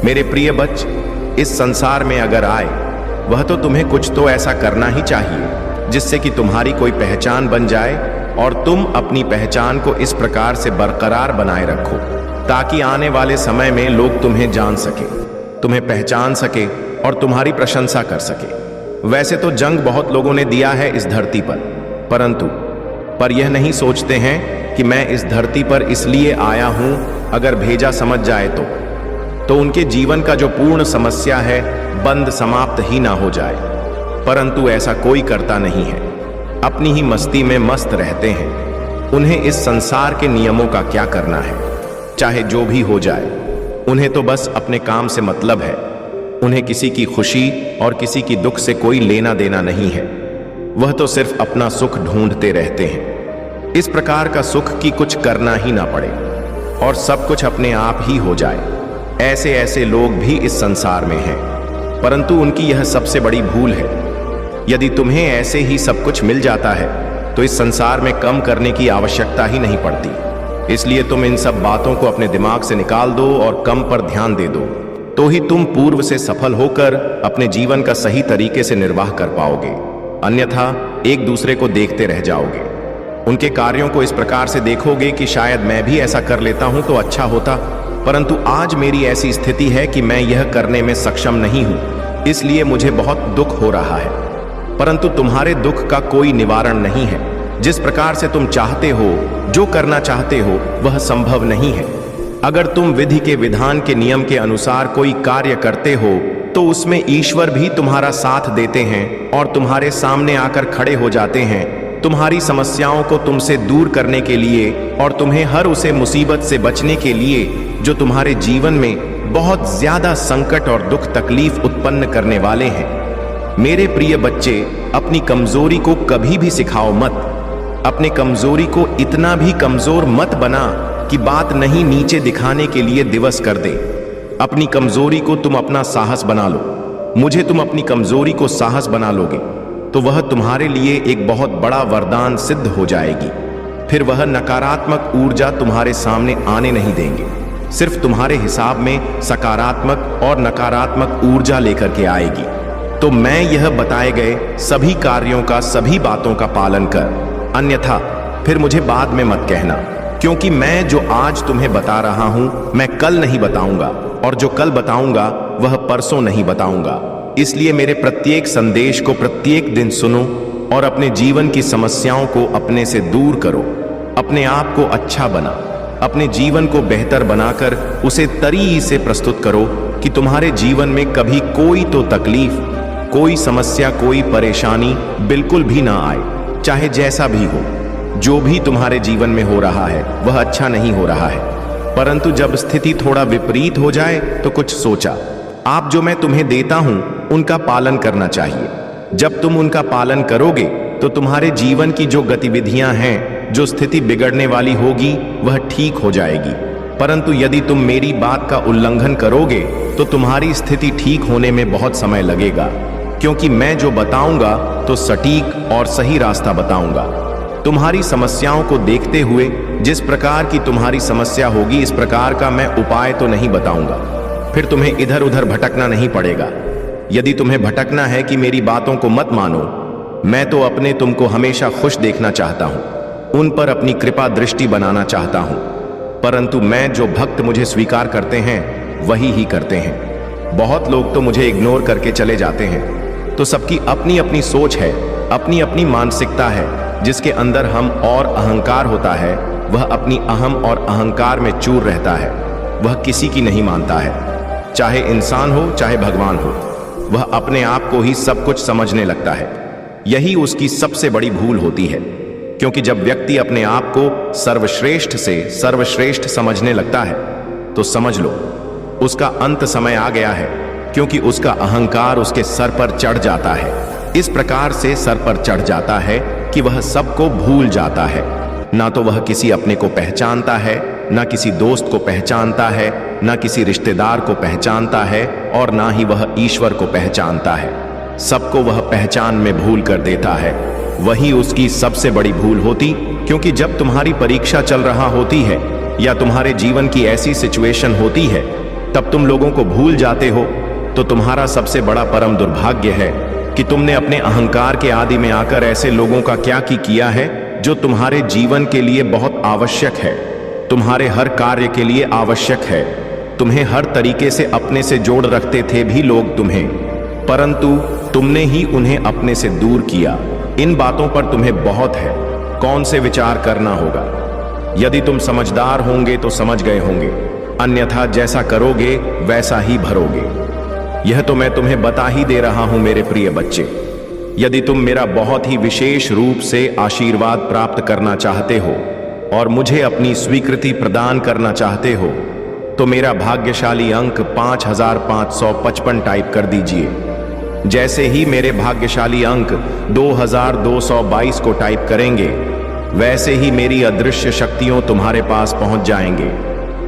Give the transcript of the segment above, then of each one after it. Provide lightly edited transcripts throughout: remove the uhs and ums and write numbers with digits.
मेरे प्रिय बच्च, इस संसार में अगर आए वह तो तुम्हें कुछ तो ऐसा करना ही चाहिए जिससे कि तुम्हारी कोई पहचान बन जाए और तुम अपनी पहचान को इस प्रकार से बरकरार बनाए रखो ताकि आने वाले समय में लोग तुम्हें जान सके, तुम्हें पहचान सके और तुम्हारी प्रशंसा कर सके। वैसे तो जंग बहुत लोगों ने दिया है इस धरती पर यह नहीं सोचते हैं कि मैं इस धरती पर इसलिए आया हूं, अगर भेजा समझ जाए तो उनके जीवन का जो पूर्ण समस्या है बंद समाप्त ही ना हो जाए। परंतु ऐसा कोई करता नहीं है, अपनी ही मस्ती में मस्त रहते हैं। उन्हें इस संसार के नियमों का क्या करना है, चाहे जो भी हो जाए। उन्हें तो बस अपने काम से मतलब है। उन्हें किसी की खुशी और किसी की दुख से कोई लेना देना नहीं है। वह तो सिर्फ अपना सुख ढूंढते रहते हैं। इस प्रकार का सुख कि कुछ करना ही ना पड़े और सब कुछ अपने आप ही हो जाए। ऐसे ऐसे लोग भी इस संसार में हैं, परंतु उनकी यह सबसे बड़ी भूल है। यदि तुम्हें ऐसे ही सब कुछ मिल जाता है तो इस संसार में कम करने की आवश्यकता ही नहीं पड़ती। इसलिए तुम इन सब बातों को अपने दिमाग से निकाल दो और कम पर ध्यान दे दो, तो ही तुम पूर्व से सफल होकर अपने जीवन का सही तरीके से निर्वाह कर पाओगे। अन्यथा एक दूसरे को देखते रह जाओगे। उनके कार्यों को इस प्रकार से देखोगे कि शायद मैं भी ऐसा कर लेता हूं तो अच्छा होता, परंतु आज मेरी ऐसी स्थिति है कि मैं यह करने में सक्षम नहीं हूं, इसलिए मुझे बहुत दुख हो रहा है। परंतु तुम्हारे दुख का कोई निवारण नहीं है। जिस प्रकार से तुम चाहते हो, जो करना चाहते हो, वह संभव नहीं है। अगर तुम विधि के विधान के नियम के अनुसार कोई कार्य करते हो तो उसमें ईश्वर भी तुम्हारा साथ देते हैं और तुम्हारे सामने आकर खड़े हो जाते हैं तुम्हारी समस्याओं को तुमसे दूर करने के लिए और तुम्हें हर उसे मुसीबत से बचने के लिए जो तुम्हारे जीवन में बहुत ज्यादा संकट और दुख तकलीफ उत्पन्न करने वाले हैं। मेरे प्रिय बच्चे, अपनी कमजोरी को कभी भी सिखाओ मत। अपने कमजोरी को इतना भी कमजोर मत बना कि बात नहीं नीचे दिखाने के लिए दिवस कर दे। अपनी कमजोरी को तुम अपना साहस बना लो। मुझे तुम अपनी कमजोरी को साहस बना लोगे तो वह तुम्हारे लिए एक बहुत बड़ा वरदान सिद्ध हो जाएगी। फिर वह नकारात्मक ऊर्जा तुम्हारे सामने आने नहीं देंगे। सिर्फ तुम्हारे हिसाब में सकारात्मक और नकारात्मक ऊर्जा लेकर के आएगी। तो मैं यह बताए गए सभी कार्यों का, सभी बातों का पालन कर, अन्यथा फिर मुझे बाद में मत कहना, क्योंकि मैं जो आज तुम्हें बता रहा हूं मैं कल नहीं बताऊंगा और जो कल बताऊंगा वह परसों नहीं बताऊंगा। इसलिए मेरे प्रत्येक संदेश को प्रत्येक दिन सुनो और अपने जीवन की समस्याओं को अपने से दूर करो। अपने आप को अच्छा बना, अपने जीवन को बेहतर बनाकर उसे तरी से प्रस्तुत करो कि तुम्हारे जीवन में कभी कोई तो तकलीफ, कोई समस्या, कोई परेशानी बिल्कुल भी ना आए। चाहे जैसा भी हो, जो भी तुम्हारे जीवन में हो रहा है वह अच्छा नहीं हो रहा है, परंतु जब स्थिति थोड़ा विपरीत हो जाए तो कुछ सोचा, आप जो मैं तुम्हें देता हूं उनका पालन करना चाहिए। जब तुम उनका पालन करोगे तो तुम्हारे जीवन की जो गतिविधियां हैं, जो स्थिति बिगड़ने वाली होगी वह ठीक हो जाएगी। परंतु यदि तुम मेरी बात का उल्लंघन करोगे तो तुम्हारी स्थिति ठीक होने में बहुत समय लगेगा, क्योंकि मैं जो बताऊंगा तो सटीक और सही रास्ता बताऊंगा। तुम्हारी समस्याओं को देखते हुए जिस प्रकार की तुम्हारी समस्या होगी इस प्रकार का मैं उपाय तो नहीं बताऊंगा। फिर तुम्हें इधर उधर भटकना नहीं पड़ेगा। यदि तुम्हें भटकना है कि मेरी बातों को मत मानो, मैं तो अपने तुमको हमेशा खुश देखना चाहता हूं, उन पर अपनी कृपा दृष्टि बनाना चाहता हूं, परंतु मैं जो भक्त मुझे स्वीकार करते हैं वही ही करते हैं। बहुत लोग तो मुझे इग्नोर करके चले जाते हैं। तो सबकी अपनी अपनी सोच है, अपनी अपनी मानसिकता है। जिसके अंदर हम और अहंकार होता है वह अपनी अहम और अहंकार में चूर रहता है। वह किसी की नहीं मानता है, चाहे इंसान हो चाहे भगवान हो। वह अपने आप को ही सब कुछ समझने लगता है। यही उसकी सबसे बड़ी भूल होती है, क्योंकि जब व्यक्ति अपने आप को सर्वश्रेष्ठ से सर्वश्रेष्ठ समझने लगता है तो समझ लो उसका अंत समय आ गया है, क्योंकि उसका अहंकार उसके सर पर चढ़ जाता है। इस प्रकार से सर पर चढ़ जाता है कि वह सबको भूल जाता है। ना तो वह किसी अपने को पहचानता है, ना किसी दोस्त को पहचानता है, ना किसी रिश्तेदार को पहचानता है और ना ही वह ईश्वर को पहचानता है। सबको वह पहचान में भूल कर देता है। वही उसकी सबसे बड़ी भूल होती, क्योंकि जब तुम्हारी परीक्षा चल रहा होती है या तुम्हारे जीवन की ऐसी सिचुएशन होती है तब तुम लोगों को भूल जाते हो। तो तुम्हारा सबसे बड़ा परम दुर्भाग्य है कि तुमने अपने अहंकार के आदि में आकर ऐसे लोगों का क्या किया है जो तुम्हारे जीवन के लिए बहुत आवश्यक है, तुम्हारे हर कार्य के लिए आवश्यक है। तुम्हें हर तरीके से अपने से जोड़ रखते थे भी लोग तुम्हें, परंतु तुमने ही उन्हें अपने से दूर किया। इन बातों पर तुम्हें बहुत है कौन से विचार करना होगा। यदि तुम समझदार होंगे तो समझ गए होंगे, अन्यथा जैसा करोगे वैसा ही भरोगे। यह तो मैं तुम्हें बता ही दे रहा हूं मेरे प्रिय बच्चे। यदि तुम मेरा बहुत ही विशेष रूप से आशीर्वाद प्राप्त करना चाहते हो और मुझे अपनी स्वीकृति प्रदान करना चाहते हो तो मेरा भाग्यशाली अंक 5555 टाइप कर दीजिए। जैसे ही मेरे भाग्यशाली अंक 2222 को टाइप करेंगे वैसे ही मेरी अदृश्य शक्तियों तुम्हारे पास पहुंच जाएंगे।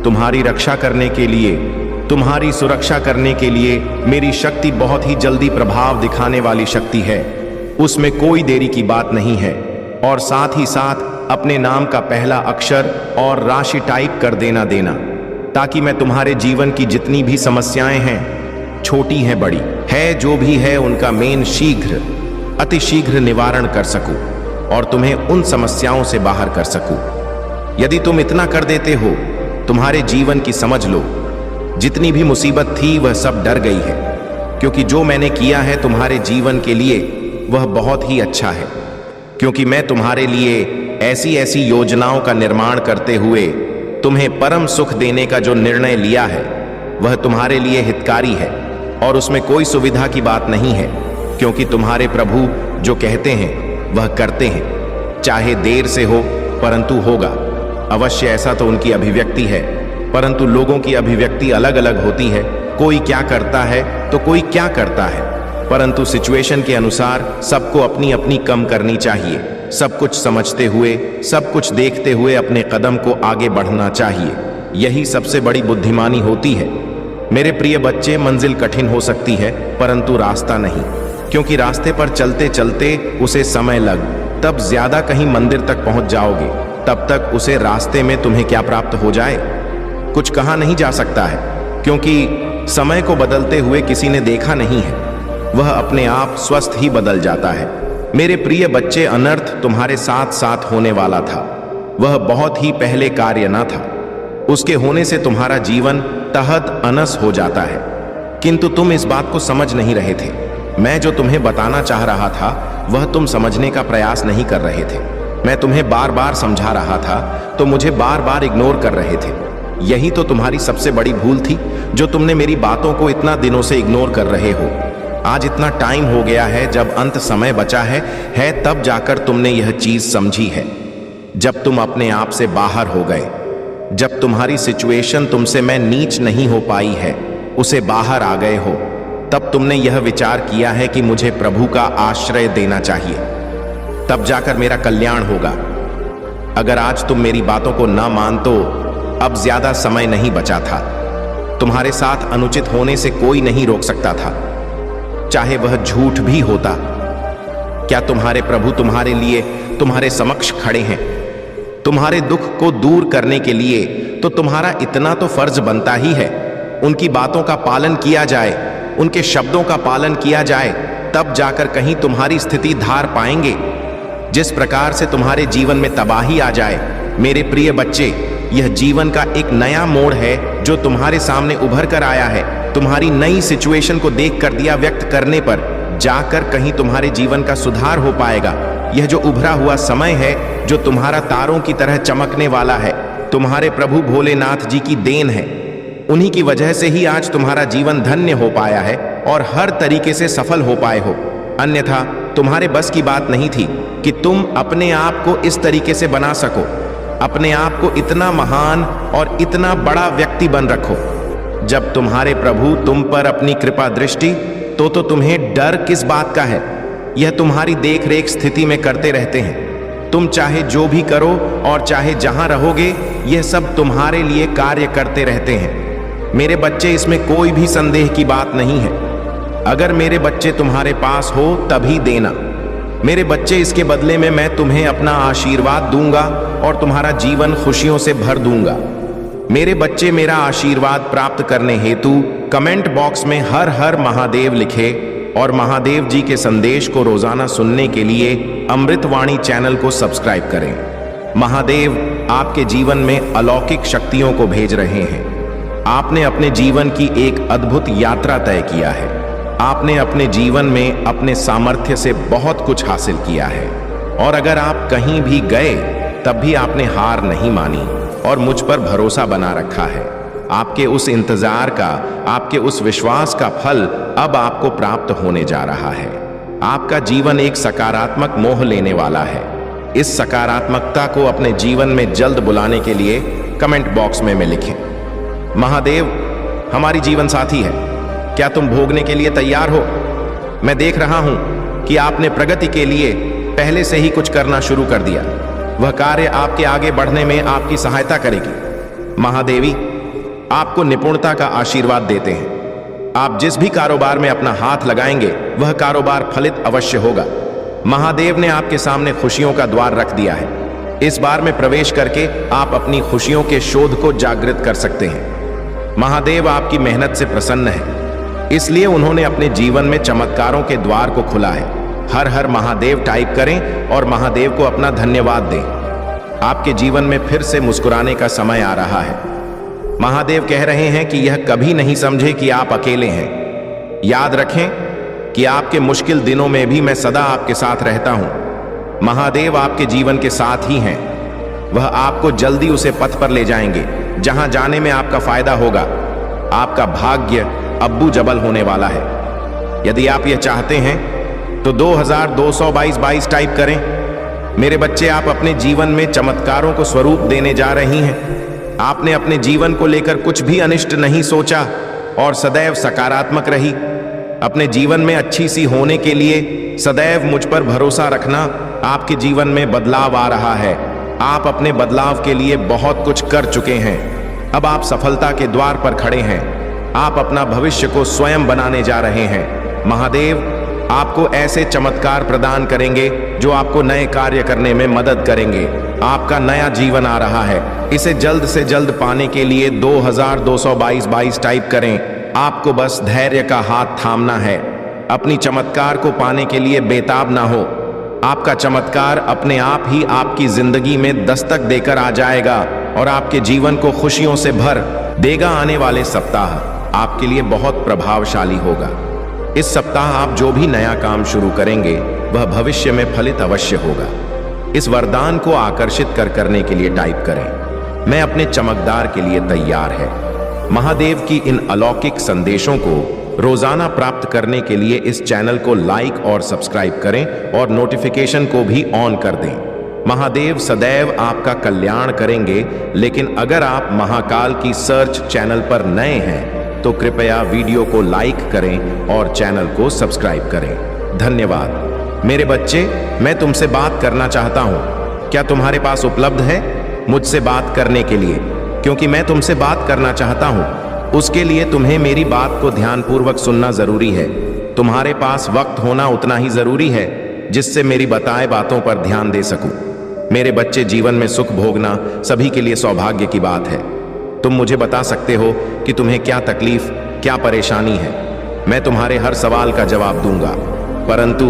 तुम्हारी रक्षा करने के लिए, तुम्हारी सुरक्षा करने के लिए मेरी शक्ति बहुत ही जल्दी प्रभाव दिखाने वाली शक्ति है, उसमें कोई देरी की बात नहीं है। और साथ ही साथ अपने नाम का पहला अक्षर और राशि टाइप कर देना ताकि मैं तुम्हारे जीवन की जितनी भी समस्याएं हैं, छोटी हैं बड़ी है, जो भी है उनका शीघ्र, अति शीघ्र निवारण कर सकूं और तुम्हें उन समस्याओं से बाहर कर सकूं। यदि तुम इतना कर देते हो, तुम्हारे जीवन की समझ लो जितनी भी मुसीबत थी वह सब डर गई है, क्योंकि जो मैंने किया है तुम्हारे जीवन के लिए वह बहुत ही अच्छा है। क्योंकि मैं तुम्हारे लिए ऐसी ऐसी योजनाओं का निर्माण करते हुए तुम्हें परम सुख देने का जो निर्णय लिया है वह तुम्हारे लिए हितकारी है और उसमें कोई सुविधा की बात नहीं है, क्योंकि तुम्हारे प्रभु जो कहते हैं वह करते हैं, चाहे देर से हो परंतु होगा अवश्य। ऐसा तो उनकी अभिव्यक्ति है, परंतु लोगों की अभिव्यक्ति अलग अलग होती है। कोई क्या करता है तो कोई क्या करता है, परंतु सिचुएशन के अनुसार सबको अपनी अपनी कम करनी चाहिए। सब कुछ समझते हुए, सब कुछ देखते हुए अपने कदम को आगे बढ़ना चाहिए। यही सबसे बड़ी बुद्धिमानी होती है। मेरे प्रिय बच्चे, मंजिल कठिन हो सकती है परंतु रास्ता नहीं, क्योंकि रास्ते पर चलते चलते उसे समय लग, तब ज्यादा कहीं मंदिर तक पहुंच जाओगे। तब तक उसे रास्ते में तुम्हें क्या प्राप्त हो जाए कुछ कहा नहीं जा सकता है, क्योंकि समय को बदलते हुए किसी ने देखा नहीं है, वह अपने आप स्वस्थ ही बदल जाता है। मेरे प्रिय बच्चे, अनर्थ तुम्हारे साथ साथ होने वाला था, वह बहुत ही पहले कार्य न था। उसके होने से तुम्हारा जीवन तहत अनस हो जाता है, किंतु तुम इस बात को समझ नहीं रहे थे। मैं जो तुम्हें बताना चाह रहा था वह तुम समझने का प्रयास नहीं कर रहे थे। मैं तुम्हें बार बार समझा रहा था तो मुझे बार बार इग्नोर कर रहे थे। यही तो तुम्हारी सबसे बड़ी भूल थी, जो तुमने मेरी बातों को इतना दिनों से इग्नोर कर रहे हो। आज इतना टाइम हो गया है, जब अंत समय बचा है तब जाकर तुमने यह चीज समझी है। जब तुम अपने आप से बाहर हो गए, जब तुम्हारी सिचुएशन तुमसे मैं नीच नहीं हो पाई है, उसे बाहर आ गए हो, तब तुमने यह विचार किया है कि मुझे प्रभु का आश्रय देना चाहिए, तब जाकर मेरा कल्याण होगा। अगर आज तुम मेरी बातों को ना मान तो अब ज्यादा समय नहीं बचा था। तुम्हारे साथ अनुचित होने से कोई नहीं रोक सकता था, चाहे वह झूठ भी होता। क्या तुम्हारे प्रभु तुम्हारे लिए तुम्हारे समक्ष खड़े हैं? तुम्हारे दुख को दूर करने के लिए तो तुम्हारा इतना तो फर्ज बनता ही है, उनकी बातों का पालन किया जाए, उनके शब्दों का पालन किया जाए, तब जाकर कहीं तुम्हारी स्थिति धार पाएंगे। जिस प्रकार से तुम्हारे जीवन में तबाही आ जाए, मेरे प्रिय बच्चे, यह जीवन का एक नया मोड़ है जो तुम्हारे सामने उभर कर आया है। तुम्हारी नई सिचुएशन को देख कर दिया व्यक्त करने पर जाकर कहीं तुम्हारे जीवन का सुधार हो पाएगा। यह जो उभरा हुआ समय है, जो तुम्हारा तारों की तरह चमकने वाला है, तुम्हारे प्रभु भोलेनाथ जी की देन है। उन्हीं की वजह से ही आज तुम्हारा जीवन धन्य हो पाया है और हर तरीके से सफल हो पाए हो। अन्यथा तुम्हारे बस की बात नहीं थी कि तुम अपने आप को इस तरीके से बना सको, अपने आप को इतना महान और इतना बड़ा व्यक्ति बन रखो। जब तुम्हारे प्रभु तुम पर अपनी कृपा दृष्टि, तो तुम्हें डर किस बात का है? यह तुम्हारी देख रेख स्थिति में करते रहते हैं। तुम चाहे जो भी करो और चाहे जहां रहोगे, यह सब तुम्हारे लिए कार्य करते रहते हैं। मेरे बच्चे, इसमें कोई भी संदेह की बात नहीं है। अगर मेरे बच्चे तुम्हारे पास हो तभी देना। मेरे बच्चे, इसके बदले में मैं तुम्हें अपना आशीर्वाद दूंगा और तुम्हारा जीवन खुशियों से भर दूंगा। मेरे बच्चे मेरा आशीर्वाद प्राप्त करने हेतु कमेंट बॉक्स में हर हर महादेव लिखे और महादेव जी के संदेश को रोजाना सुनने के लिए अमृतवाणी चैनल को सब्सक्राइब करें। महादेव आपके जीवन में अलौकिक शक्तियों को भेज रहे हैं। आपने अपने जीवन की एक अद्भुत यात्रा तय किया है। आपने अपने जीवन में अपने सामर्थ्य से बहुत कुछ हासिल किया है और अगर आप कहीं भी गए तब भी आपने हार नहीं मानी और मुझ पर भरोसा बना रखा है। आपके उस इंतजार का, आपके उस विश्वास का फल अब आपको प्राप्त होने जा रहा है। आपका जीवन एक सकारात्मक मोह लेने वाला है। इस सकारात्मकता को अपने जीवन में जल्द बुलाने के लिए कमेंट बॉक्स में लिखें, महादेव हमारी जीवन साथी है, क्या तुम भोगने के लिए तैयार हो? मैं देख रहा हूं कि आपने प्रगति के लिए पहले से ही कुछ करना शुरू कर दिया। वह कार्य आपके आगे बढ़ने में आपकी सहायता करेगी। महादेवी आपको निपुणता का आशीर्वाद देते हैं। आप जिस भी कारोबार में अपना हाथ लगाएंगे वह कारोबार फलित अवश्य होगा। महादेव ने आपके सामने खुशियों का द्वार रख दिया है। इस बार में प्रवेश करके आप अपनी खुशियों के शोध को जागृत कर सकते हैं। महादेव आपकी मेहनत से प्रसन्न है, इसलिए उन्होंने अपने जीवन में चमत्कारों के द्वार को खुला है। हर हर महादेव टाइप करें और महादेव को अपना धन्यवाद दें। आपके जीवन में फिर से मुस्कुराने का समय आ रहा है। महादेव कह रहे हैं कि यह कभी नहीं समझे कि आप अकेले हैं। याद रखें कि आपके मुश्किल दिनों में भी मैं सदा आपके साथ रहता हूं। महादेव आपके जीवन के साथ ही हैं। वह आपको जल्दी उसे पथ पर ले जाएंगे जहां जाने में आपका फायदा होगा। आपका भाग्य अब्बू जबल होने वाला है। यदि आप यह चाहते हैं तो 2222 टाइप करें। मेरे बच्चे आप अपने जीवन में चमत्कारों को स्वरूप देने जा रही हैं। आपने अपने जीवन को लेकर कुछ भी अनिष्ट नहीं सोचा और सदैव सकारात्मक रही। अपने जीवन में अच्छी सी होने के लिए सदैव मुझ पर भरोसा रखना। आपके जीवन में बदलाव आ रहा है। आप अपने बदलाव के लिए बहुत कुछ कर चुके हैं। अब आप सफलता के द्वार पर खड़े हैं। आप अपना भविष्य को स्वयं बनाने जा रहे हैं। महादेव आपको ऐसे चमत्कार प्रदान करेंगे जो आपको नए कार्य करने में मदद करेंगे। आपका नया जीवन आ रहा है। इसे जल्द से जल्द पाने के लिए 2222 टाइप करें। आपको बस धैर्य का हाथ थामना है। अपनी चमत्कार को पाने के लिए बेताब ना हो। आपका चमत्कार अपने आप ही आपकी जिंदगी में दस्तक देकर आ जाएगा और आपके जीवन को खुशियों से भर देगा। आने वाले सप्ताह आपके लिए बहुत प्रभावशाली होगा। इस सप्ताह आप जो भी नया काम शुरू करेंगे वह भविष्य में फलित अवश्य होगा। इस वरदान को आकर्षित करने के लिए टाइप करें, मैं अपने चमकदार के लिए तैयार है। महादेव की इन अलौकिक संदेशों को रोजाना प्राप्त करने के लिए इस चैनल को लाइक और सब्सक्राइब करें और नोटिफिकेशन को भी ऑन कर दें। महादेव सदैव आपका कल्याण करेंगे। लेकिन अगर आप महाकाल की सर्च चैनल पर नए हैं तो कृपया वीडियो को लाइक करें और चैनल को सब्सक्राइब करें। धन्यवाद। मेरे बच्चे, मैं तुमसे बात करना चाहता हूं। क्या तुम्हारे पास उपलब्ध है मुझसे बात करने के लिए? क्योंकि मैं तुमसे बात करना चाहता हूं, उसके लिए तुम्हें मेरी बात को ध्यानपूर्वक सुनना जरूरी है। तुम्हारे पास वक्त होना उतना ही जरूरी है जिससे मेरी बताए बातों पर ध्यान दे सकूं। मेरे बच्चे, जीवन में सुख भोगना सभी के लिए सौभाग्य की बात है। तुम मुझे बता सकते हो कि तुम्हें क्या तकलीफ, क्या परेशानी है। मैं तुम्हारे हर सवाल का जवाब दूंगा, परंतु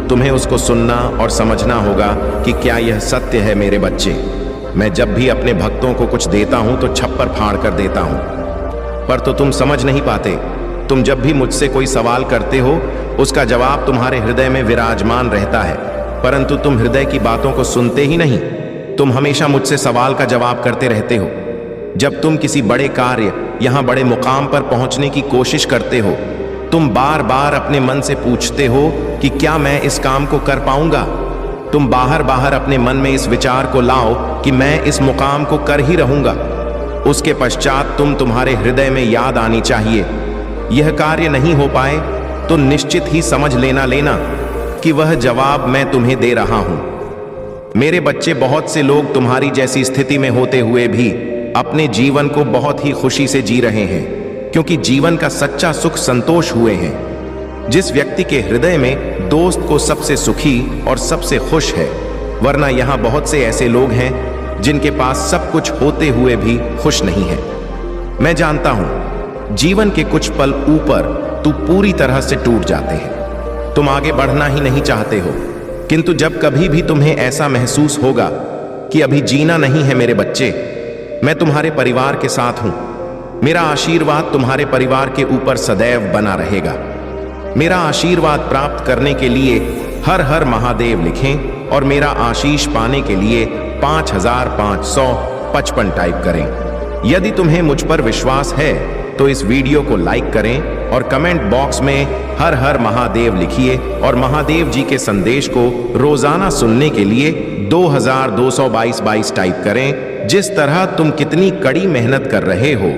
तुम्हें उसको सुनना और समझना होगा कि क्या यह सत्य है। मेरे बच्चे, मैं जब भी अपने भक्तों को कुछ देता हूं तो छप्पर फाड़ कर देता हूं, पर तो तुम समझ नहीं पाते। तुम जब भी मुझसे कोई सवाल करते हो उसका जवाब तुम्हारे हृदय में विराजमान रहता है, परंतु तुम हृदय की बातों को सुनते ही नहीं। तुम हमेशा मुझसे सवाल का जवाब करते रहते हो। जब तुम किसी बड़े कार्य, यहां बड़े मुकाम पर पहुंचने की कोशिश करते हो, तुम बार बार अपने मन से पूछते हो कि क्या मैं इस काम को कर पाऊंगा। तुम बाहर बाहर अपने मन में इस विचार को लाओ कि मैं इस मुकाम को कर ही रहूंगा। उसके पश्चात तुम्हारे हृदय में याद आनी चाहिए, यह कार्य नहीं हो पाए तो निश्चित ही समझ लेना कि वह जवाब मैं तुम्हें दे रहा हूं। मेरे बच्चे, बहुत से लोग तुम्हारी जैसी स्थिति में होते हुए भी अपने जीवन को बहुत ही खुशी से जी रहे हैं, क्योंकि जीवन का सच्चा सुख संतोष हुए हैं। जिस व्यक्ति के हृदय में दोस्त को सबसे सुखी और सबसे खुश है, वरना यहाँ बहुत से ऐसे लोग हैं जिनके पास सब कुछ होते हुए भी खुश नहीं है। मैं जानता हूं जीवन के कुछ पल ऊपर तू पूरी तरह से टूट जाते हैं। तुम आगे बढ़ना ही नहीं चाहते हो, किंतु जब कभी भी तुम्हें ऐसा महसूस होगा कि अभी जीना नहीं है मेरे बच्चे, मैं तुम्हारे परिवार के साथ हूं। मेरा आशीर्वाद तुम्हारे परिवार के ऊपर सदैव बना रहेगा। मेरा आशीर्वाद प्राप्त करने के लिए हर हर महादेव लिखें और मेरा आशीष पाने के लिए 5555 टाइप करें। यदि तुम्हें मुझ पर विश्वास है तो इस वीडियो को लाइक करें और कमेंट बॉक्स में हर हर महादेव लिखिए और महादेव जी के संदेश को रोजाना सुनने के लिए 2222 टाइप करें। जिस तरह तुम कितनी कड़ी मेहनत कर रहे हो,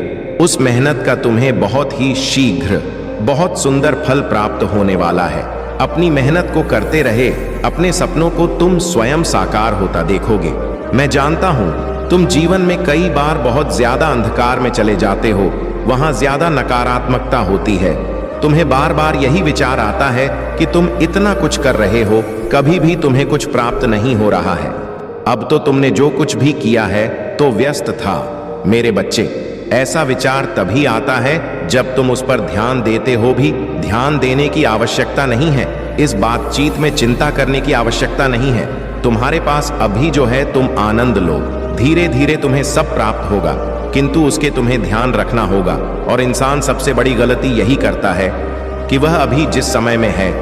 उस मेहनत का तुम्हें बहुत ही शीघ्र बहुत सुंदर फल प्राप्त होने वाला है। अपनी मेहनत को करते रहे, अपने सपनों को तुम स्वयं साकार होता देखोगे। मैं जानता हूं तुम जीवन में कई बार बहुत ज्यादा अंधकार में चले जाते हो, वहां ज्यादा नकारात्मकता होती है। तुम्हें बार बार यही विचार आता है कि तुम इतना कुछ कर रहे हो, कभी भी तुम्हें कुछ प्राप्त नहीं हो रहा है। अब तो तुमने जो कुछ भी किया है तो व्यस्त था। मेरे बच्चे, ऐसा विचार तभी आता है जब तुम उस पर ध्यान देते हो भी। ध्यान देने की आवश्यकता नहीं है, इस बातचीत में चिंता करने की आवश्यकता नहीं है। तुम्हारे पास अभी जो है तुम आनंद लो, धीरे धीरे तुम्हें सब प्राप्त होगा, किंतु उसके तुम्हें ध्यान रखना होगा। और इंसान सबसे बड़ी गलती यही करता है कि वह अभी जिस समय में है,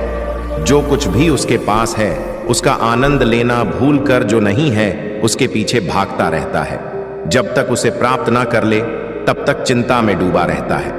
जो कुछ भी उसके पास है, उसका आनंद लेना भूलकर जो नहीं है उसके पीछे भागता रहता है। जब तक उसे प्राप्त ना कर ले तब तक चिंता में डूबा रहता है।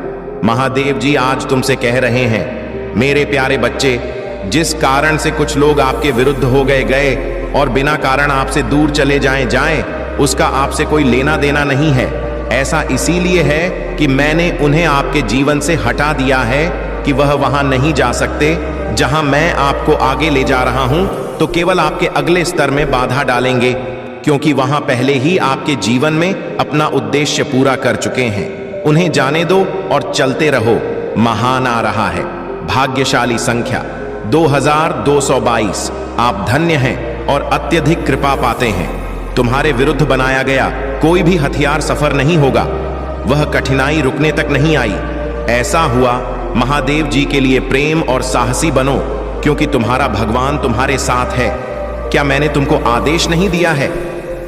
महादेव जी आज तुमसे कह रहे हैं, मेरे प्यारे बच्चे, जिस कारण से कुछ लोग आपके विरुद्ध हो गए और बिना कारण आपसे दूर चले जाएं, उसका आपसे कोई लेना देना नहीं है। ऐसा इसीलिए है कि मैंने उन्हें आपके जीवन से हटा दिया है कि वह वहां नहीं जा सकते। जहां मैं आपको आगे ले जा रहा हूं तो केवल आपके अगले स्तर में बाधा डालेंगे, क्योंकि वहां पहले ही आपके जीवन में अपना उद्देश्य पूरा कर चुके हैं। उन्हें जाने दो और चलते रहो। महान आ रहा है। भाग्यशाली संख्या 2222। आप धन्य हैं और अत्यधिक कृपा पाते हैं। तुम्हारे विरुद्ध बनाया गया कोई भी हथियार सफर नहीं होगा, वह कठिनाई रुकने तक नहीं आई। ऐसा हुआ, महादेव जी के लिए प्रेम और साहसी बनो, क्योंकि तुम्हारा भगवान तुम्हारे साथ है। क्या मैंने तुमको आदेश नहीं दिया है?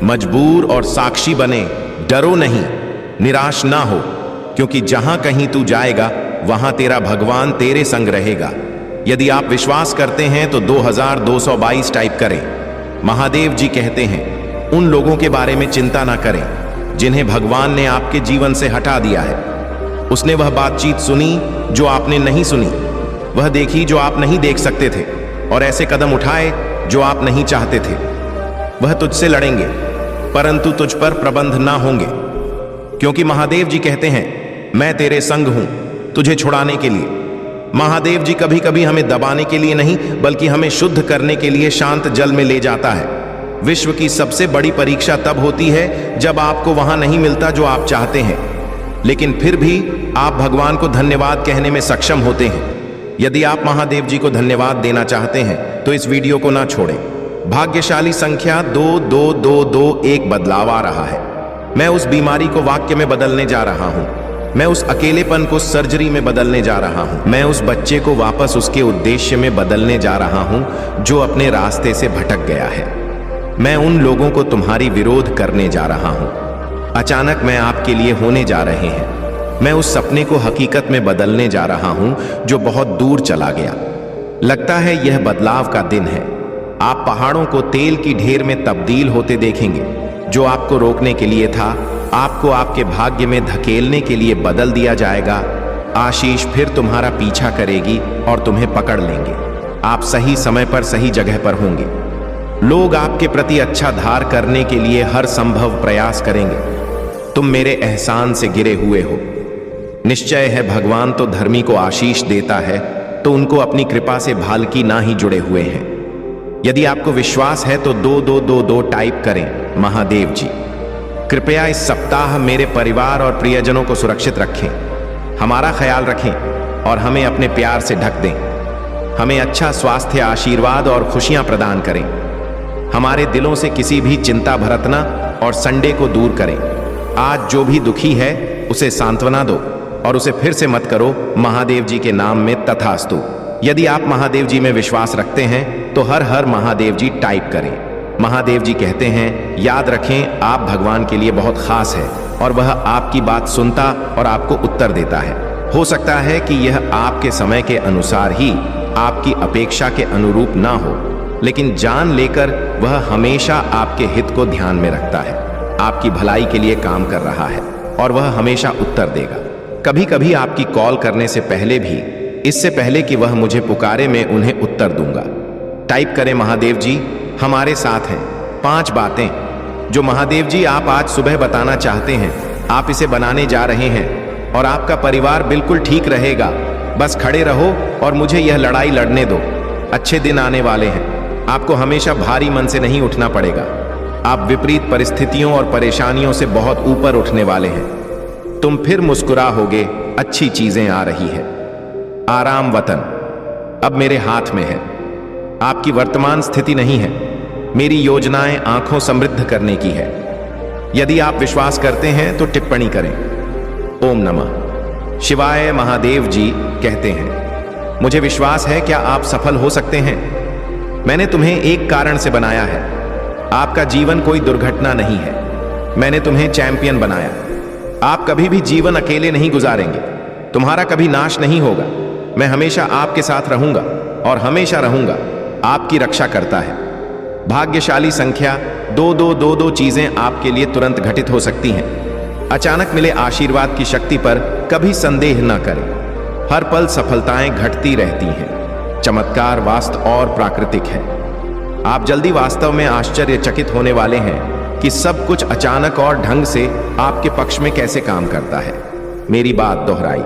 मजबूर और साक्षी बने, डरो नहीं, निराश ना हो, क्योंकि जहां कहीं तू जाएगा वहां तेरा भगवान तेरे संग रहेगा। यदि आप विश्वास करते हैं तो 2222 टाइप करें। महादेव जी कहते हैं, उन लोगों के बारे में चिंता ना करें जिन्हें भगवान ने आपके जीवन से हटा दिया है। उसने वह बातचीत सुनी जो आपने नहीं सुनी, वह देखी जो आप नहीं देख सकते थे, और ऐसे कदम उठाए जो आप नहीं चाहते थे। वह तुझसे लड़ेंगे परंतु तुझ पर प्रबंध ना होंगे, क्योंकि महादेव जी कहते हैं, मैं तेरे संग हूं तुझे छुड़ाने के लिए। महादेव जी कभी कभी हमें दबाने के लिए नहीं बल्कि हमें शुद्ध करने के लिए शांत जल में ले जाता है। विश्व की सबसे बड़ी परीक्षा तब होती है जब आपको वहां नहीं मिलता जो आप चाहते हैं, लेकिन फिर भी आप भगवान को धन्यवाद कहने में सक्षम होते हैं। यदि आप महादेव जी को धन्यवाद देना चाहते हैं तो इस वीडियो को ना छोड़ें। भाग्यशाली संख्या 2222 बदलाव आ रहा है। मैं उस बीमारी को वाक्य में बदलने जा रहा हूं। मैं उस अकेलेपन को सर्जरी में बदलने जा रहा हूं। मैं उस बच्चे को वापस उसके उद्देश्य में बदलने जा रहा हूं जो अपने रास्ते से भटक गया है। मैं उन लोगों को तुम्हारी विरोध करने जा रहा हूं। अचानक मैं आपके लिए होने जा रहे हैं। मैं उस सपने को हकीकत में बदलने जा रहा हूं जो बहुत दूर चला गया। लगता है यह बदलाव का दिन है। आप पहाड़ों को तेल की ढेर में तब्दील होते देखेंगे। जो आपको रोकने के लिए था, आपको आपके भाग्य में धकेलने के लिए बदल दिया जाएगा। आशीष फिर तुम्हारा पीछा करेगी और तुम्हें पकड़ लेंगे। आप सही समय पर सही जगह पर होंगे। लोग आपके प्रति अच्छा धार करने के लिए हर संभव प्रयास करेंगे। तुम मेरे एहसान से गिरे हुए हो। निश्चय है भगवान तो धर्मी को आशीष देता है, तो उनको अपनी कृपा से भालकी ना ही जुड़े हुए हैं। यदि आपको विश्वास है तो 2222 टाइप करें। महादेव जी कृपया इस सप्ताह मेरे परिवार और प्रियजनों को सुरक्षित रखें, हमारा ख्याल रखें और हमें अपने प्यार से ढक दें। हमें अच्छा स्वास्थ्य, आशीर्वाद और खुशियां प्रदान करें। हमारे दिलों से किसी भी चिंता भरतना और संडे को दूर करें। आज जो भी दुखी है उसे सांत्वना दो और उसे फिर से मत करो महादेव जी के नाम में तथास्तु। यदि आप महादेव जी में विश्वास रखते हैं तो हर हर महादेव जी टाइप करें। महादेव जी कहते हैं, याद रखें आप भगवान के लिए बहुत खास है और वह आपकी बात सुनता और आपको उत्तर देता है। हो सकता है कि यह आपके समय के अनुसार ही आपकी अपेक्षा के अनुरूप ना हो, लेकिन जान लेकर वह हमेशा आपके हित को ध्यान में रखता है, आपकी भलाई के लिए काम कर रहा है और वह हमेशा उत्तर देगा। कभी कभी आपकी कॉल करने से पहले भी, इससे पहले कि वह मुझे पुकारे, मैं उन्हें उत्तर दूंगा। टाइप करें, महादेव जी हमारे साथ हैं। 5 बातें जो महादेव जी आप आज सुबह बताना चाहते हैं, आप इसे बनाने जा रहे हैं और आपका परिवार बिल्कुल ठीक रहेगा। बस खड़े रहो और मुझे यह लड़ाई लड़ने दो। अच्छे दिन आने वाले हैं, आपको हमेशा भारी मन से नहीं उठना पड़ेगा। आप विपरीत परिस्थितियों और परेशानियों से बहुत ऊपर उठने वाले हैं। तुम फिर मुस्कुराओगे, अच्छी चीजें आ रही है। आराम वतन अब मेरे हाथ में है, आपकी वर्तमान स्थिति नहीं है। मेरी योजनाएं आंखों समृद्ध करने की है। यदि आप विश्वास करते हैं तो टिप्पणी करें। ओम नमः शिवाय। महादेव जी कहते हैं, मुझे विश्वास है क्या आप सफल हो सकते हैं। मैंने तुम्हें एक कारण से बनाया है, आपका जीवन कोई दुर्घटना नहीं है। मैंने तुम्हें चैंपियन बनाया। आप कभी भी जीवन अकेले नहीं गुजारेंगे, तुम्हारा कभी नाश नहीं होगा। मैं हमेशा आपके साथ रहूंगा और हमेशा रहूंगा। आपकी रक्षा करता है। भाग्यशाली संख्या 2222 चीजें आपके लिए तुरंत घटित हो सकती हैं। अचानक मिले आशीर्वाद की शक्ति पर कभी संदेह न करें। हर पल सफलताएं घटती रहती हैं। चमत्कार वास्तव और प्राकृतिक है। आप जल्दी वास्तव में आश्चर्यचकित होने वाले हैं कि सब कुछ अचानक और ढंग से आपके पक्ष में कैसे काम करता है। मेरी बात दोहराई,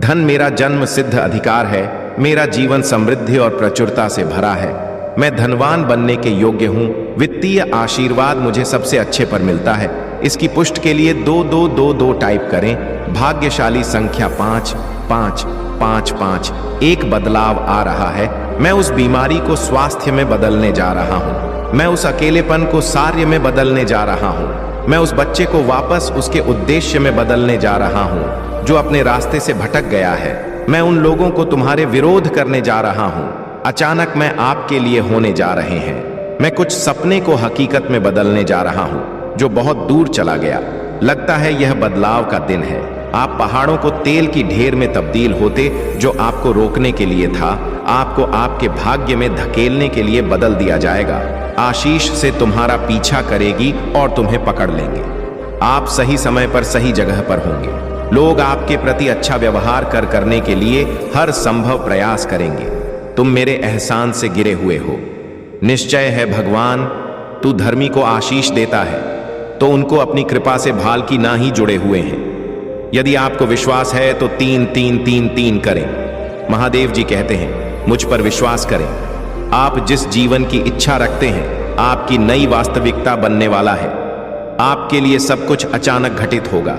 धन मेरा जन्म सिद्ध अधिकार है। मेरा जीवन समृद्धि और प्रचुरता से भरा है। मैं धनवान बनने के योग्य हूं। वित्तीय आशीर्वाद मुझे सबसे अच्छे पर मिलता है। इसकी पुष्टि के लिए 2222 टाइप करें। भाग्यशाली संख्या 5 5 5 5। एक बदलाव आ रहा है। मैं उस बीमारी को स्वास्थ्य में बदलने जा रहा हूं। मैं उस अकेलेपन को कार्य में बदलने जा रहा हूं। मैं उस बच्चे को वापस उसके उद्देश्य में बदलने जा रहा हूं जो अपने रास्ते से भटक गया है। मैं उन लोगों को तुम्हारे विरोध करने जा रहा हूं। अचानक मैं आपके लिए होने जा रहे हैं। मैं कुछ सपने को हकीकत में बदलने जा रहा हूं जो बहुत दूर चला गया। लगता है यह बदलाव का दिन है। आप पहाड़ों को तेल की ढेर में तब्दील होते जो आपको रोकने के लिए था, आपको आपके भाग्य में धकेलने के लिए बदल दिया जाएगा। आशीष से तुम्हारा पीछा करेगी और तुम्हें पकड़ लेंगे। आप सही समय पर सही जगह पर होंगे। लोग आपके प्रति अच्छा व्यवहार करने के लिए हर संभव प्रयास करेंगे। तुम मेरे एहसान से गिरे हुए हो। निश्चय है भगवान तू धर्मी को आशीष देता है तो उनको अपनी कृपा से भाल की ना ही जुड़े हुए हैं। यदि आपको विश्वास है तो 3 3 3 3 करें। महादेव जी कहते हैं, मुझ पर विश्वास करें। आप जिस जीवन की इच्छा रखते हैं आपकी नई वास्तविकता बनने वाला है। आपके लिए सब कुछ अचानक घटित होगा।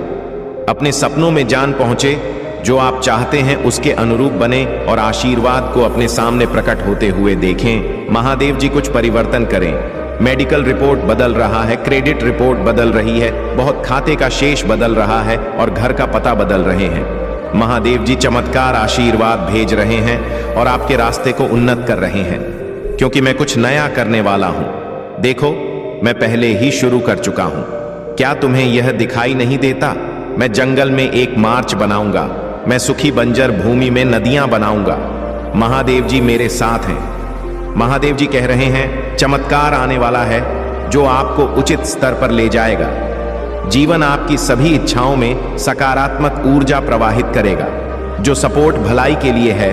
अपने सपनों में जान पहुंचे, जो आप चाहते हैं उसके अनुरूप बने और आशीर्वाद को अपने सामने प्रकट होते हुए देखें। महादेव जी कुछ परिवर्तन करें। मेडिकल रिपोर्ट बदल रहा है, क्रेडिट रिपोर्ट बदल रही है, बहुत खाते का शेष बदल रहा है और घर का पता बदल रहे हैं। महादेव जी चमत्कार आशीर्वाद भेज रहे हैं और आपके रास्ते को उन्नत कर रहे हैं, क्योंकि मैं कुछ नया करने वाला हूं। देखो, मैं पहले ही शुरू कर चुका हूं। क्या तुम्हें यह दिखाई नहीं देता? मैं जंगल में एक मार्च बनाऊंगा। मैं सुखी बंजर भूमि में नदियां बनाऊंगा। महादेव जी मेरे साथ हैं। महादेव जी कह रहे हैं, चमत्कार आने वाला है जो आपको उचित स्तर पर ले जाएगा। जीवन आपकी सभी इच्छाओं में सकारात्मक ऊर्जा प्रवाहित करेगा। जो सपोर्ट भलाई के लिए है,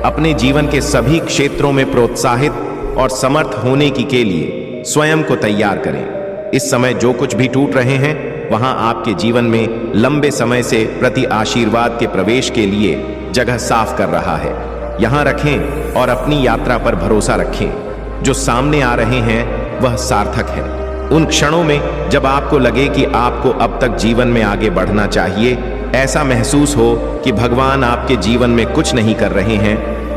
अपने जीवन के सभी क्षेत्रों में प्रोत्साहित और समर्थ होने के लिए स्वयं को तैयार करें। इस समय जो कुछ भी टूट रहे हैं वहां आपके जीवन में लंबे समय से प्रति आशीर्वाद के प्रवेश के लिए जगह साफ कर रहा है। यहां रखें और अपनी यात्रा पर भरोसा रखें। जो सामने आ रहे हैं वह सार्थक है। उन क्षणों में जब आपको लगे कि आपको अब तक जीवन में आगे बढ़ना चाहिए, ऐसा महसूस हो कि भगवान आपके जीवन में कुछ नहीं कर रहे हैं,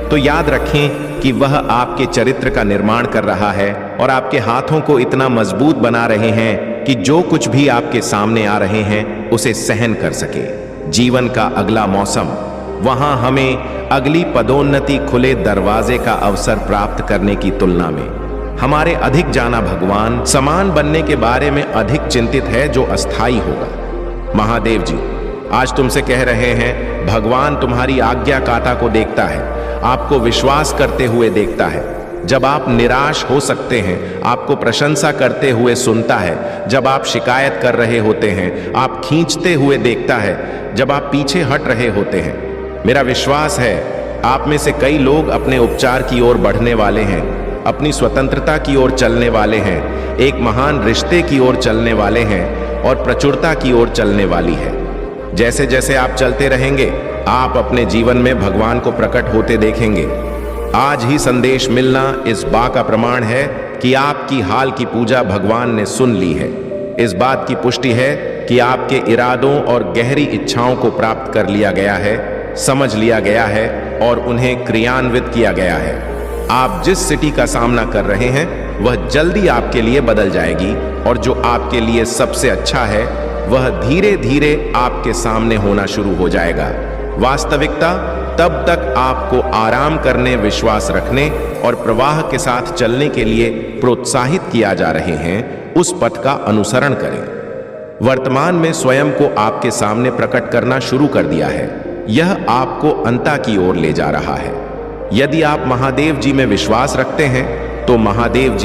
तो याद रखें कि वह आपके चरित्र का निर्माण कर रहा है और आपके हाथों को इतना मजबूत बना रहे हैं कि जो कुछ भी आपके सामने आ रहे हैं उसे सहन कर सके। जीवन का अगला मौसम, वहां हमें अगली पदोन्नति, खुले दरवाजे का अवसर प्राप्त करने की तुलना में हमारे अधिक जाना भगवान समान बनने के बारे में अधिक चिंतित है, जो अस्थाई होगा। महादेव जी आज तुमसे कह रहे हैं, भगवान तुम्हारी आज्ञाकारिता को देखता है, आपको विश्वास करते हुए देखता है। जब आप निराश हो सकते हैं, आपको प्रशंसा करते हुए सुनता है। जब आप शिकायत कर रहे होते हैं, आप खींचते हुए देखता है। जब आप पीछे हट रहे होते हैं, मेरा विश्वास है आप में से कई लोग अपने उपचार की ओर बढ़ने वाले हैं, अपनी स्वतंत्रता की ओर चलने वाले हैं, एक महान रिश्ते की ओर चलने वाले हैं और प्रचुरता की ओर चलने वाली है। जैसे जैसे आप चलते रहेंगे, आप अपने जीवन में भगवान को प्रकट होते देखेंगे। आज ही संदेश मिलना इस बात का प्रमाण है कि आपकी हाल की पूजा भगवान ने सुन ली है। इस बात की पुष्टि है कि आपके इरादों और गहरी इच्छाओं को प्राप्त कर लिया गया है, समझ लिया गया है और उन्हें क्रियान्वित किया गया है। आप जिस स्थिति का सामना कर रहे हैं वह जल्दी आपके लिए बदल जाएगी और जो आपके लिए सबसे अच्छा है वह धीरे धीरे आपके सामने होना शुरू हो जाएगा। वास्तविकता तब तक आपको आराम करने, विश्वास रखने और प्रवाह के साथ चलने के लिए प्रोत्साहित किया जा रहे हैं, उस पथ का अनुसरण करें। वर्तमान में स्वयं को आपके सामने प्रकट करना शुरू कर दिया है। यह आपको अंता की ओर ले जा रहा है। यदि आप महादेव जी में विश्वास रखते हैं तो महादेव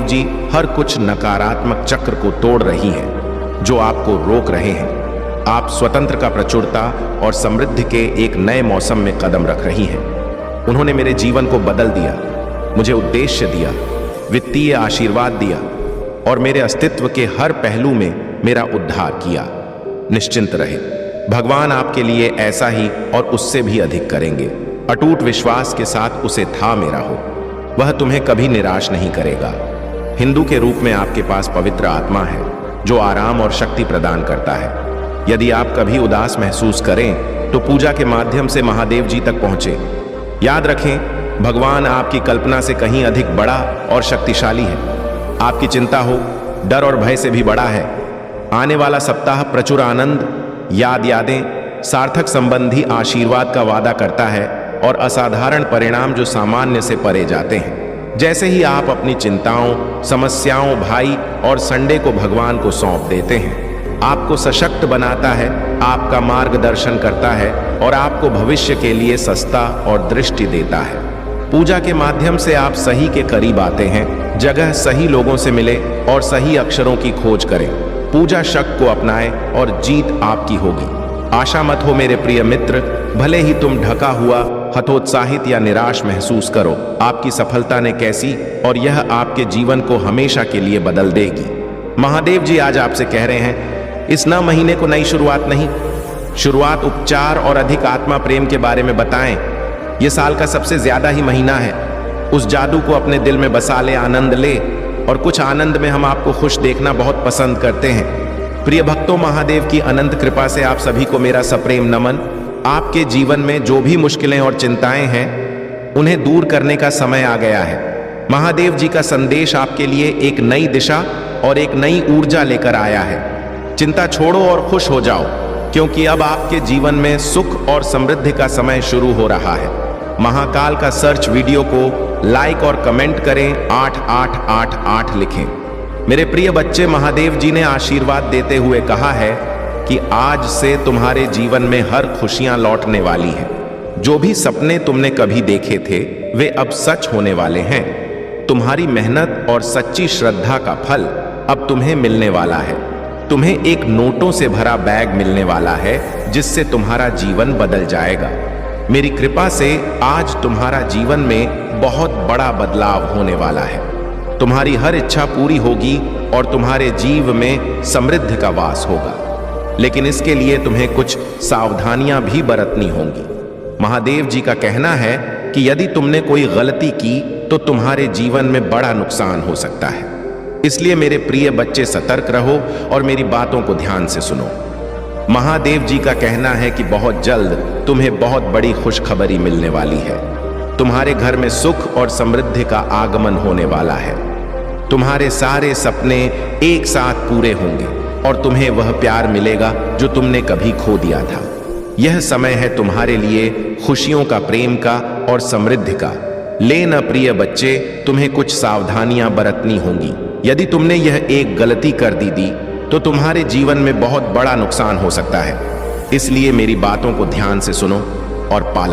जी हर कुछ नकारात्मक चक्र को तोड़ रही हैं जो आपको रोक रहे हैं। आप स्वतंत्र का प्रचुरता और समृद्धि के एक नए मौसम में कदम रख रही हैं। उन्होंने मेरे जीवन को बदल दिया, मुझे उद्देश्य दिया, वित्तीय आशीर्वाद दिया और मेरे अस्तित्व के हर पहलू में मेरा उद्धार किया। निश्चिंत रहे, भगवान आपके लिए ऐसा ही और उससे भी अधिक करेंगे। अटूट विश्वास के साथ उसे थामे रहो, वह तुम्हें कभी निराश नहीं करेगा। हिंदू के रूप में आपके पास पवित्र आत्मा है जो आराम और शक्ति प्रदान करता है। यदि आप कभी उदास महसूस करें तो पूजा के माध्यम से महादेव जी तक पहुंचे। याद रखें, भगवान आपकी कल्पना से कहीं अधिक बड़ा और शक्तिशाली है। आपकी चिंता हो, डर और भय से भी बड़ा है। आने वाला सप्ताह प्रचुर आनंद, यादें, सार्थक संबंधी आशीर्वाद का वादा करता है और असाधारण परिणाम जो सामान्य से परे जाते हैं। जैसे ही आप अपनी चिंताओं, समस्याओं, भाई और संडे को भगवान को सौंप देते हैं, आपको सशक्त बनाता है, आपका मार्गदर्शन करता है और आपको भविष्य के लिए सस्ता और दृष्टि देता है। पूजा के माध्यम से आप सही के करीब आते हैं। जगह सही लोगों से मिले और सही अक्षरों की खोज करें। पूजा शक को अपनाएं और जीत आपकी होगी। आशा मत हो मेरे प्रिय मित्र, भले ही तुम ढका हुआ, हतोत्साहित या निराश महसूस करो, आपकी सफलता ने कैसी और यह आपके जीवन को हमेशा के लिए बदल देगी। महादेव जी आज आपसे कह रहे हैं, इस नए महीने को नई शुरुआत नहीं, शुरुआत उपचार और अधिक आत्मा प्रेम के बारे में बताएं। यह साल का सबसे ज्यादा ही महीना है। उस जादू को अपने दिल में बसा ले, आनंद ले और कुछ आनंद में हम आपको खुश देखना बहुत पसंद करते हैं। प्रिय भक्तों, महादेव की अनंत कृपा से आप सभी को मेरा सप्रेम नमन। आपके जीवन में जो भी मुश्किलें और चिंताएं हैं उन्हें दूर करने का समय आ गया है। महादेव जी का संदेश आपके लिए एक नई दिशा और एक नई ऊर्जा लेकर आया है। चिंता छोड़ो और खुश हो जाओ, क्योंकि अब आपके जीवन में सुख और समृद्धि का समय शुरू हो रहा है। महाकाल का सर्च वीडियो को लाइक और कमेंट करें, 8888 लिखें। मेरे प्रिय बच्चे, महादेव जी ने आशीर्वाद देते हुए कहा है कि आज से तुम्हारे जीवन में हर खुशियां लौटने वाली हैं। जो भी सपने तुमने कभी देखे थे वे अब सच होने वाले हैं। तुम्हारी मेहनत और सच्ची श्रद्धा का फल अब तुम्हें मिलने वाला है। तुम्हें एक नोटों से भरा बैग मिलने वाला है जिससे तुम्हारा जीवन बदल जाएगा। मेरी कृपा से आज तुम्हारा जीवन में बहुत बड़ा बदलाव होने वाला है। तुम्हारी हर इच्छा पूरी होगी और तुम्हारे जीव में समृद्धि का वास होगा, लेकिन इसके लिए तुम्हें कुछ सावधानियां भी बरतनी होंगी। महादेव जी का कहना है कि यदि तुमने कोई गलती की तो तुम्हारे जीवन में बड़ा नुकसान हो सकता है। इसलिए मेरे प्रिय बच्चे, सतर्क रहो और मेरी बातों को ध्यान से सुनो। महादेव जी का कहना है कि बहुत जल्द तुम्हें बहुत बड़ी खुशखबरी मिलने वाली है। तुम्हारे घर में सुख और समृद्धि का आगमन होने वाला है। तुम्हारे सारे सपने एक साथ पूरे होंगे और तुम्हें वह प्यार मिलेगा जो तुमने कभी खो दिया था। यह समय है तुम्हारे लिए खुशियों का, प्रेम का और समृद्धि का। लेकिन प्रिय बच्चे, तुम्हें कुछ सावधानियां बरतनी होंगी। यदि तुमने यह एक गलती कर दी तो तुम्हारे जीवन में बहुत बड़ा नुकसान हो सकता है। इसलिए मेरी बातों को ध्यान से सुनो और पालन